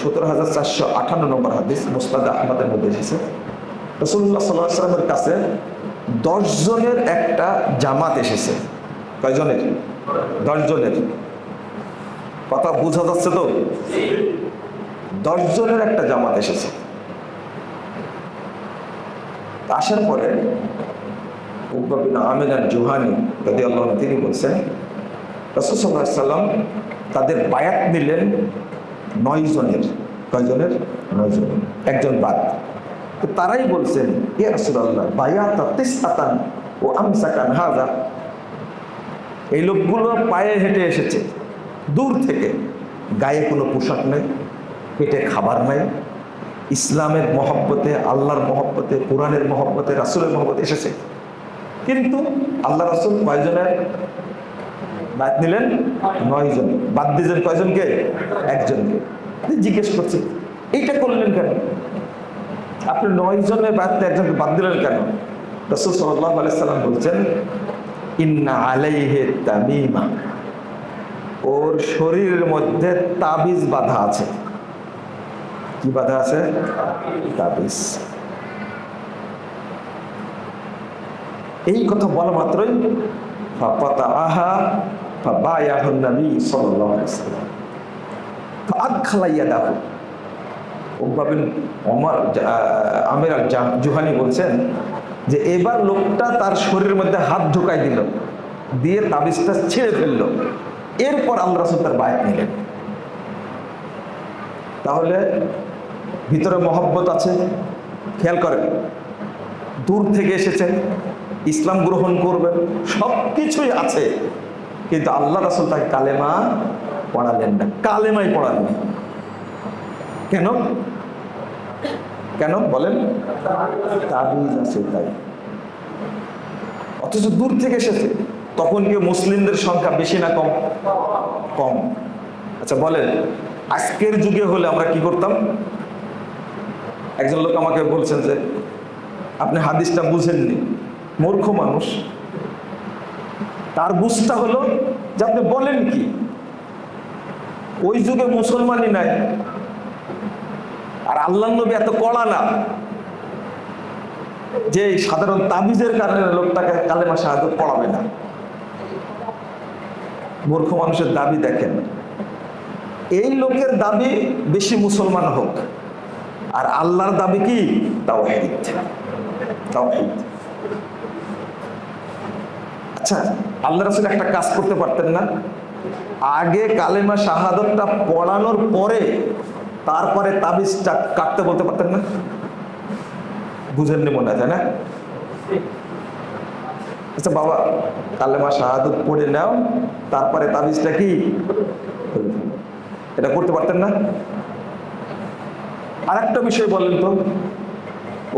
17,458 নম্বর হাদিস, মুসনাদ আহমদের মধ্যে এসেছে। রাসূলুল্লাহ সাল্লাল্লাহু আলাইহি ওয়াসাল্লামের কাছে 10 জনের একটা জামাত এসেছে। কয়জনের? 10 জনের। কথা বোঝা যাচ্ছে তো? 10 জনের একটা জামাত এসেছে। আসার পরে উকবা বিন আমির আল-জুহানি রাদিয়াল্লাহু আনহু তিনি বলছেন, রাসূল সাল্লাল্লাহু আলাইহি ওয়াসাল্লাম তাদের বায়াত নিলেন 9 জনের। কয়জনের? 9 জনের, একজন বাদ। তো তারাই বলছেন, ইয়া রাসূলুল্লাহ বায়াত তিসআতান ও আমসাকান হাযা, এই লোকগুলো পায়ে হেঁটে এসেছে দূর থেকে, গায়ে কোনো পোশাক নেই, পেটে খাবার নাই, ইসলামের মহব্বতে, আল্লাহর মহব্বতে, কোরআনের মহব্বতে, রাসূলের মহব্বতে এসেছে। কিন্তু আল্লাহ রাসূল কয়জনের বাদ নিলেন? 9 জন। বাদ দিয়েছেন কয়জনকে? একজনকে। জিজ্ঞেস করছে এইটা করলেন কেন? আপনি 9 জনের বাদ একজনকে বাদ দিলেন কেন? রাসূল সাল্লাল্লাহু আলাইহি সাল্লাম বলছেন, ইন্না আলাইহি তামিমা, ওর শরীরের মধ্যে তাবিজ বাঁধা আছে। কি বাঁধা আছে? তাবিজ। এই কথা বলা মাত্রই ফাতাআহা ফাবায়াহু নবী সাল্লাল্লাহু আলাইহি ওয়াসাল্লাম ফাআদখালা ইয়াদাহু। উকবা বিন আমির আল-জুহানি বলছেন যে এবার লোকটা তার শরীরের মধ্যে হাত ঢুকাই দিল, দিয়ে তাবিজটা ছিঁড়ে ফেলল। এরপর আল্লাহ রাসূল তার বায়াত নিলেন। তাহলে ভিতরে মহব্বত আছে, খেয়াল করেন, দূর থেকে এসেছেন, ইসলাম গ্রহণ করবেন, সব কিছুই আছে, কিন্তু আল্লাহ রাসূল তাকে কালেমা পড়ালেন না, কালেমাই পড়ালেন। কেন? কেন বলেন? তাবিজ আছে তাই। অথচ দূর থেকে এসেছে। তখন কি মুসলিমদের সংখ্যা বেশি না কম? কম। আচ্ছা বলেন, আজকের যুগে হলে আমরা কি করতাম? একজন লোক আমাকে বলছেন যে আপনি হাদিসটা বুঝেননি। মূর্খ মানুষ, তার বুঝটা হলো যে আপনি বলেন কি, ওই যুগে মুসলমানই নাই, আর আল্লাহর নবী এত কড়া না যে সাধারণ তাবিজের কারণে লোকটাকে কালেমা শাহাদাত পড়াবে না। মূর্খ মানুষের দাবি দেখেন, এই লোকের দাবি বেশি মুসলমান হোক, আর আল্লাহর দাবি কি? তাওহীদ। তাওহীদ। আচ্ছা, আল্লাহ রাসূল একটা কাজ করতে পারতেন না? আগে কালেমা শাহাদাতটা পড়ানোর পরে তারপরে তাবিজটা কাটতে বলতে পারতেন না? বুঝেননি মনে হয়, তাই না? আচ্ছা বাবা, কালেমা শাহাদাত পড়ে নাও, তারপরে তাবিজটা কি, এটা করতে পারতেন না? আর একটা বিষয় বলেন তো,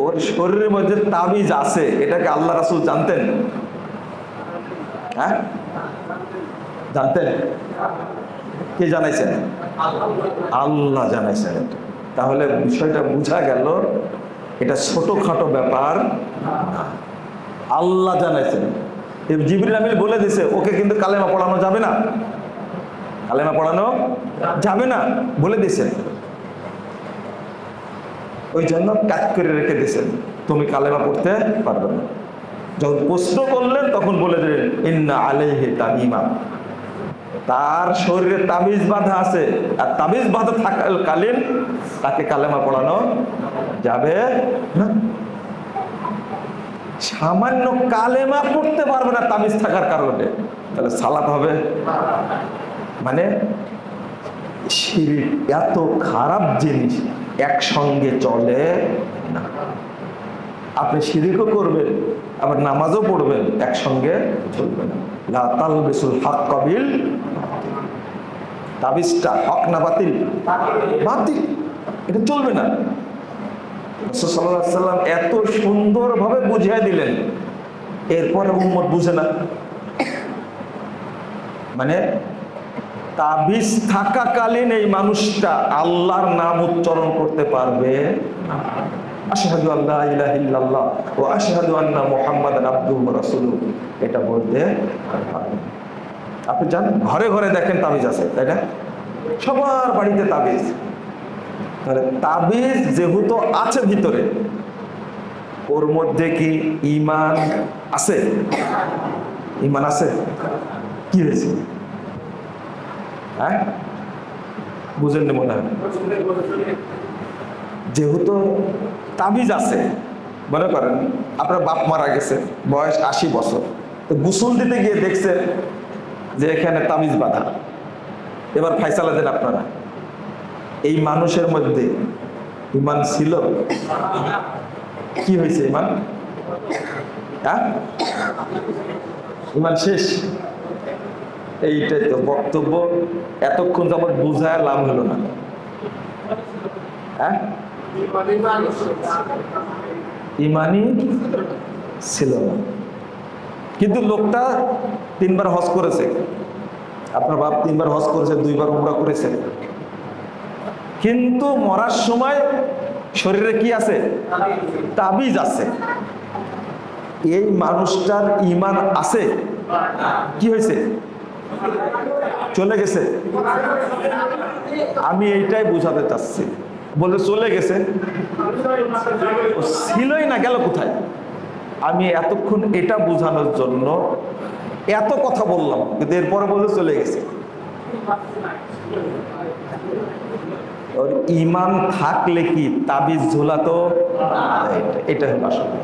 ওর শরীরের মধ্যে তাবিজ আছে, এটাকে আল্লাহ রাসূল জানতেন? হ্যাঁ, জানতেন? কে জানাইছেন? আল্লাহ জানাইছেন। তাহলে বিষয়টা বোঝা গেল, এটা ছোটখাটো ব্যাপার না, আল্লাহ জানাইছেন। জিবরিল আমিন বলে দিছে ওকে কিন্তু কালেমা পড়ানো যাবে না, কালেমা পড়ানো যাবে না বলে দিছেন। ওই জন্য কাজ করে রেখে দিয়েছেন, তুমি কালেমা পড়তে পারবে না। যখন প্রশ্ন করলেন তখন বলে দিলেন ইন্না আলাইহি তামিমা, তার শরীরে তাবিজ বাঁধা আছে, আর তাবিজ বাঁধা থাকাকালীন তাকে কালেমা পড়ানো যাবে না। সামান্য কালেমা পড়তে পারবে না তাবিজ থাকার কারণে, তাহলে সালাত হবে? মানে শিরক এত খারাপ জিনিস, একসঙ্গে চলে না। আপনি শিরকও করবেন আবার নামাজও পড়বেন, একসঙ্গে চলবে না। লা তালবিসুল হক বিল বাতিল, তাবিজটা হক না বাতিল? বাতিল, এটা চলবে না। রাসূল সাল্লাল্লাহু আলাইহি ওয়াসাল্লাম এত সুন্দরভাবে বুঝিয়ে দিলেন, এরপরে উম্মত বুঝে না। মানে তাবিজ থাকাকালীন এই মানুষটা আল্লাহর নাম উচ্চারণ করতে পারবে না। আশহাদু আল্লা ইলাহা ইল্লাল্লাহ ওয়া আশহাদু আন্না মুহাম্মাদান আবদুহু ওয়া রাসূলুহু, এটা বলতে পারবে না। আপনি জানেন, ঘরে ঘরে দেখেন তাবিজ আছে, তাই না? সবার বাড়িতে তাবিজ। তাহলে তাবিজ যেহেতু আছে ভিতরে, ওর মধ্যে কি ঈমান আছে? ঈমান আছে? কি হয়েছে? হ্যাঁ, বুঝেননি মনে হয়। যেহেতু তাবিজ আছে, মনে করেন আপনার বাপ মারা গেছে, বয়স 80 বছর, তো গোসল দিতে গিয়ে দেখছে যে এখানে তাবিজ বাঁধা, এবার ফায়সালা দেন আপনারা। এই মানুষের মধ্যে ঈমান ছিল? কি হয়েছে ঈমান? হ্যাঁ, ঈমান শেষ। এইটাই তো বক্তব্য, এতক্ষণ যাবত বুঝায় লাভ হলো না। হ্যাঁ, ঈমানই ছিল না, কিন্তু লোকটা 3 বার হজ করেছে। আপনার বাপ 3 বার হজ করেছে, 2 বার উমরা করেছে, কিন্তু মরার সময় শরীরে কি আছে? তাবিজ আছে। এই মানুষটার ঈমান আছে? কি হয়েছে? চলে গেছে। আমি এইটাই বুঝাতে চাচ্ছি, বলে চলে গেছে, ও ছিলই না, গেল কোথায়? আমি এতক্ষণ এটা বোঝানোর জন্য এত কথা বললাম, কিন্তু এরপরে বলে চলে গেছে। ওর ঈমান থাকলে কি তাবিজ ঝোলাতো? এটা হলো আসলে।